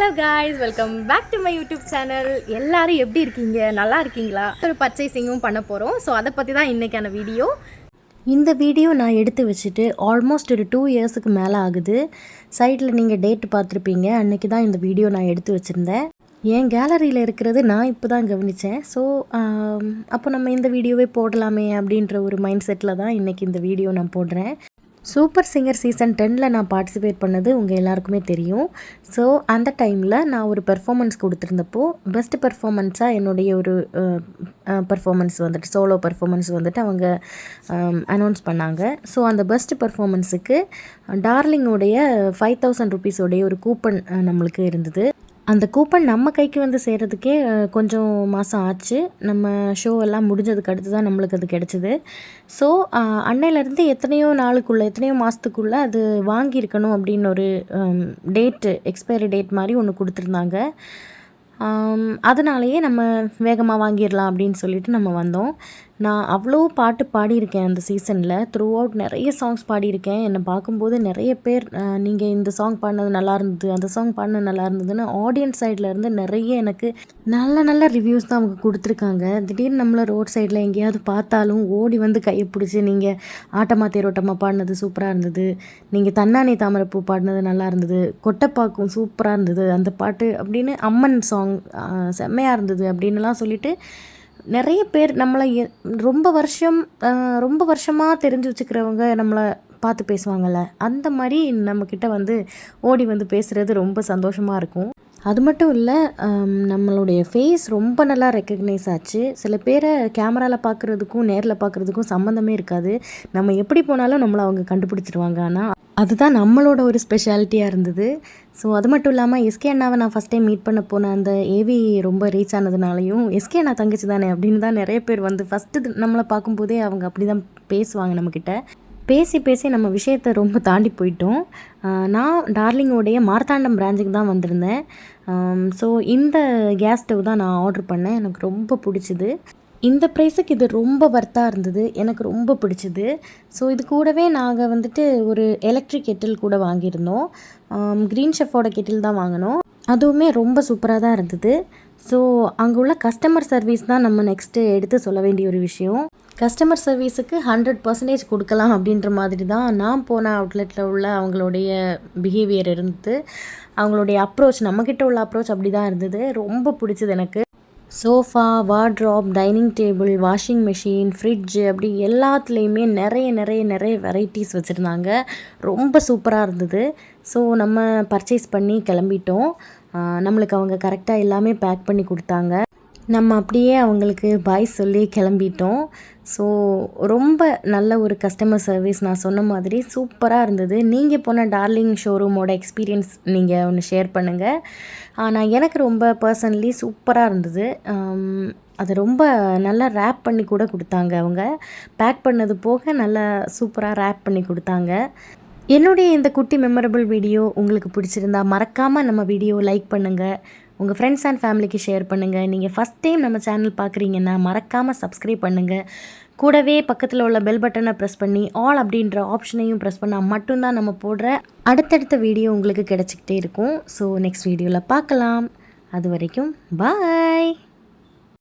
Hello guys, welcome back to my YouTube channel. எல்லாரும் எப்படி இருக்கீங்க? நல்லா இருக்கீங்களா? ஒரு பர்ச்சேசிங்கும் பண்ண போகிறோம். ஸோ அதை பற்றி தான் இன்றைக்கான வீடியோ. இந்த வீடியோ நான் எடுத்து வச்சுட்டு ஆல்மோஸ்ட் ஒரு 2 இயர்ஸுக்கு மேலே ஆகுது. சைடில் நீங்கள் டேட் பார்த்துருப்பீங்க. அன்றைக்கி தான் இந்த வீடியோ நான் எடுத்து வச்சுருந்தேன். என் கேலரியில் இருக்கிறது நான் இப்போ தான் கவனித்தேன். ஸோ அப்போ நம்ம இந்த வீடியோவே போடலாமே அப்படின்ற ஒரு மைண்ட் செட்டில் தான் இன்றைக்கி இந்த வீடியோ நான் போடுறேன். சூப்பர் சிங்கர் சீசன் 10 நான் பார்ட்டிசிபேட் பண்ணது உங்கள் எல்லாருக்குமே தெரியும். ஸோ அந்த டைமில் நான் ஒரு பெர்ஃபார்மன்ஸ் கொடுத்துருந்தப்போ பெஸ்ட் பெர்ஃபார்மன்ஸாக என்னுடைய ஒரு பெர்ஃபார்மன்ஸ் வந்துட்டு சோலோ பெர்ஃபார்மன்ஸ் வந்துட்டு அவங்க அனௌன்ஸ் பண்ணாங்க. ஸோ அந்த பெஸ்ட் பெர்ஃபார்மன்ஸுக்கு டார்லிங்கோடைய 5000 ருபீஸோடைய ஒரு கூப்பன் நம்மளுக்கு இருந்தது. அந்த கூப்பன் நம்ம கைக்கு வந்து சேர்கிறதுக்கே கொஞ்சம் மாதம் ஆச்சு. நம்ம ஷோ எல்லாம் முடிஞ்சதுக்கு அடுத்து தான் நம்மளுக்கு அது கிடச்சிது. ஸோ அன்னையிலேருந்து எத்தனையோ நாளுக்குள்ளே எத்தனையோ மாதத்துக்குள்ளே அது வாங்கியிருக்கணும் அப்படின்னு ஒரு டேட்டு எக்ஸ்பைரி டேட் மாதிரி ஒன்று கொடுத்துருந்தாங்க. அதனாலேயே நம்ம வேகமாக வாங்கிடலாம் அப்படின்னு சொல்லிட்டு நம்ம வந்தோம். நான் அவ்வளோ பாட்டு பாடியிருக்கேன் அந்த சீசனில். த்ரூ அவுட் நிறைய சாங்ஸ் பாடியிருக்கேன். என்னை பார்க்கும்போது நிறைய பேர் நீங்கள் இந்த சாங் பாடினது நல்லா இருந்தது, அந்த சாங் பாடினது நல்லா இருந்ததுன்னு ஆடியன்ஸ் சைடில் இருந்து நிறைய எனக்கு நல்ல நல்ல ரிவ்யூஸ் தான் அவங்க கொடுத்துருக்காங்க. திடீர்னு நம்மளை ரோட் சைடில் எங்கேயாவது பார்த்தாலும் ஓடி வந்து கையை பிடிச்சி நீங்கள் ஆட்டமா தேரோட்டமாக பாடினது சூப்பராக இருந்தது, நீங்கள் தன்னானே தாமரைப்பூ பாடினது நல்லா இருந்தது, கொட்டைப்பாக்கும் சூப்பராக இருந்தது அந்த பாட்டு அப்படின்னு, அம்மன் சாங் செம்மையாக இருந்தது அப்படின்னுலாம் சொல்லிவிட்டு நிறைய பேர் நம்மளை ரொம்ப வருஷமாக தெரிஞ்சு வச்சுக்கிறவங்க நம்மளை பார்த்து பேசுவாங்கள்ல, அந்த மாதிரி நம்மக்கிட்ட வந்து ஓடி வந்து பேசுகிறது ரொம்ப சந்தோஷமாக இருக்கும். அது மட்டும் இல்லை, நம்மளுடைய ஃபேஸ் ரொம்ப நல்லா ரெக்கக்னைஸ் ஆச்சு. சில பேரை கேமராவில் பார்க்குறதுக்கும் நேரில் பார்க்குறதுக்கும் சம்மந்தமே இருக்காது. நம்ம எப்படி போனாலும் நம்மளை அவங்க கண்டுபிடிச்சிருவாங்க. ஆனால் அதுதான் நம்மளோட ஒரு ஸ்பெஷாலிட்டியாக இருந்தது. ஸோ அது மட்டும் இல்லாமல் எஸ்கே அண்ணாவை நான் ஃபஸ்ட் டைம் மீட் பண்ண போன அந்த ஏவி ரொம்ப ரீச் ஆனதுனாலையும் எஸ்கே அண்ணா தங்கச்சி தானே அப்படின்னு தான் நிறைய பேர் வந்து ஃபஸ்ட்டு நம்மளை பார்க்கும்போதே அவங்க அப்படி தான் பேசுவாங்க நம்மக்கிட்ட. பேசி நம்ம விஷயத்தை ரொம்ப தாண்டி போயிட்டோம். நான் டார்லிங்கோடைய மார்த்தாண்டம் பிரான்ச்சுக்கு தான் வந்திருந்தேன். ஸோ இந்த கேஸ் ஸ்டவ் தான் நான் ஆர்டர் பண்ணேன். எனக்கு ரொம்ப பிடிச்சிது. இந்த ப்ரைஸுக்கு இது ரொம்ப வர்த்தாக இருந்தது. எனக்கு ரொம்ப பிடிச்சிது. ஸோ இது கூடவே நாங்கள் வந்துட்டு ஒரு எலக்ட்ரிக் கெட்டில் கூட வாங்கியிருந்தோம். க்ரீன் ஷெஃபோட கெட்டில் தான் வாங்கினோம். அதுவுமே ரொம்ப சூப்பராக தான் இருந்தது. ஸோ அங்கே உள்ள கஸ்டமர் சர்வீஸ் தான் நம்ம நெக்ஸ்ட்டு எடுத்து சொல்ல வேண்டிய ஒரு விஷயம். கஸ்டமர் சர்வீஸுக்கு 100% கொடுக்கலாம் அப்படின்ற மாதிரி தான் நான் போன அவுட்லெட்டில் உள்ள அவங்களுடைய பிஹேவியர் இருந்தது. அவங்களுடைய அப்ரோச், நம்மக்கிட்ட உள்ள அப்ரோச் அப்படி தான் இருந்தது. ரொம்ப பிடிச்சது எனக்கு. Sofa, wardrobe, dining table, washing machine, fridge அப்படி எல்லாத்துலேயுமே நிறைய வெரைட்டிஸ் வச்சுருந்தாங்க. ரொம்ப சூப்பராக இருந்தது. ஸோ நம்ம பர்ச்சேஸ் பண்ணி கிளம்பிட்டோம். நம்மளுக்கு அவங்க கரெக்டாக எல்லாமே பேக் பண்ணி கொடுத்தாங்க. நம்ம அப்படியே அவங்களுக்கு பாய் சொல்லி கிளம்பிட்டோம். ஸோ ரொம்ப நல்ல ஒரு கஸ்டமர் சர்வீஸ். நான் சொன்ன மாதிரி சூப்பராக இருந்தது. நீங்கள் போன டார்லிங் ஷோரூமோட எக்ஸ்பீரியன்ஸ் நீங்கள் ஒன்று ஷேர் பண்ணுங்கள். ஆனால் எனக்கு ரொம்ப பர்சனலி சூப்பராக இருந்தது. அது ரொம்ப நல்லா ரேப் பண்ணி கூட கொடுத்தாங்க. அவங்க பேக் பண்ணது போக நல்லா சூப்பராக ரேப் பண்ணி கொடுத்தாங்க. என்னுடைய இந்த குட்டி மெமரபிள் வீடியோ உங்களுக்கு பிடிச்சிருந்தா மறக்காமல் நம்ம வீடியோ லைக் பண்ணுங்கள். உங்கள் ஃப்ரெண்ட்ஸ் அண்ட் ஃபேமிலிக்கு ஷேர் பண்ணுங்கள். நீங்கள் ஃபஸ்ட் டைம் நம்ம சேனல் பார்க்குறீங்கன்னா மறக்காமல் சப்ஸ்கிரைப் பண்ணுங்கள். கூடவே பக்கத்தில் உள்ள பெல் பட்டனை ப்ரெஸ் பண்ணி ஆல் அப்படின்ற ஆப்ஷனையும் ப்ரெஸ் பண்ணால் மட்டும்தான் நம்ம போடுற அடுத்தடுத்த வீடியோ உங்களுக்கு கிடச்சிக்கிட்டே இருக்கும். ஸோ நெக்ஸ்ட் வீடியோவில் பார்க்கலாம். அது வரைக்கும் பாய்.